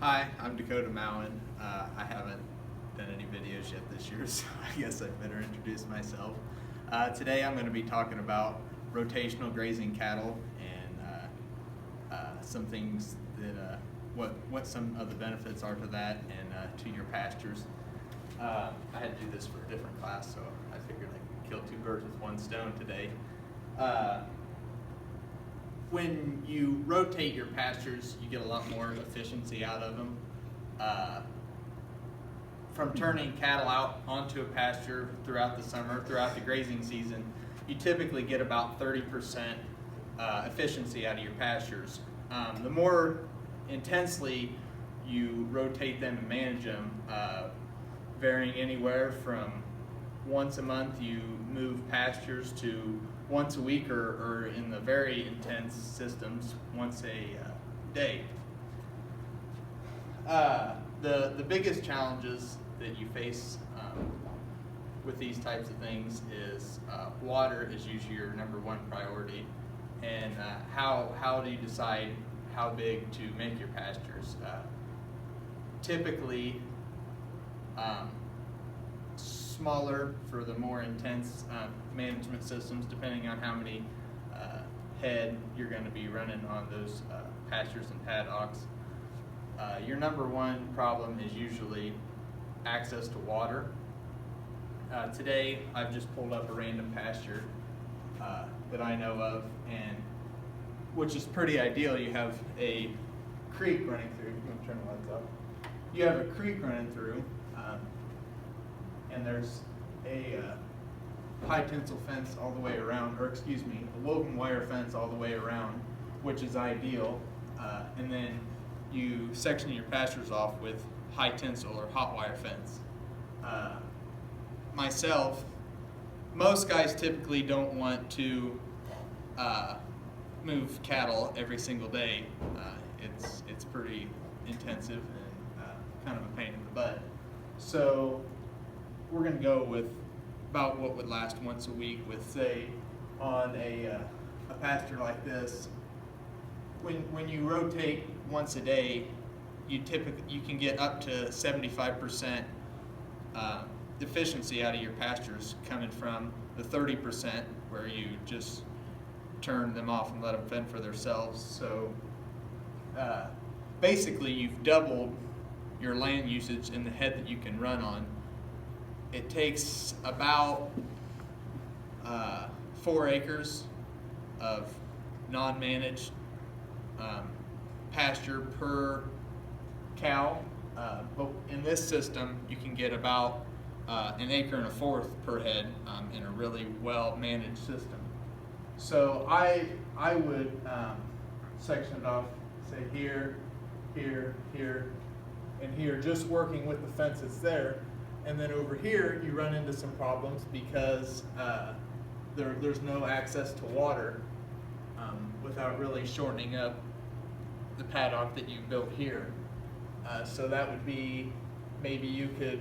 Hi, I'm Dakota Mowen. I haven't done any videos yet this year, so I guess I'd better introduce myself. Today I'm going to be talking about rotational grazing cattle and some things that, what some of the benefits are to that and to your pastures. I had to do this for a different class, so I figured I could kill two birds with one stone today. When you rotate your pastures, you get a lot more efficiency out of them. From turning cattle out onto a pasture throughout the summer, throughout the grazing season, you typically get about 30% efficiency out of your pastures. The more intensely you rotate them and manage them, varying anywhere from once a month you move pastures to once a week, or in the very intense systems, once a day. The biggest challenges that you face with these types of things is water is usually your number one priority, and how do you decide how big to make your pastures? Typically, smaller for the more intense management systems, depending on how many head you're going to be running on those pastures and paddocks. Your number one problem is usually access to water. Today I've just pulled up a random pasture that I know of, and which is pretty ideal. You have a creek running through. You can turn the lights up. You have a creek running through, and there's a high tensile fence all the way around, or excuse me, a woven wire fence all the way around, which is ideal. And then you section your pastures off with high tensile or hot wire fence. Myself, most guys typically don't want to move cattle every single day. It's pretty intensive and kind of a pain in the butt. So we're going to go with about what would last once a week with, say, on a pasture like this. When you rotate once a day, you can get up to 75% efficiency out of your pastures, coming from the 30% where you just turn them off and let them fend for themselves. So basically you've doubled your land usage in the head that you can run on. It takes about 4 acres of non-managed pasture per cow, but in this system you can get about 1 1/4 acres per head in a really well managed system. So I would section it off, say here, here, here, and here, just working with the fence that's there. And then over here you run into some problems because there's no access to water without really shortening up the paddock that you built here. So that would be, maybe you could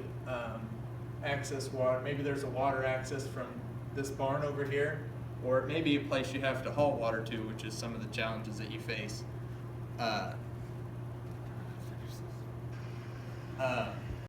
access water. Maybe there's a water access from this barn over here, or it may be a place you have to haul water to, which is some of the challenges that you face.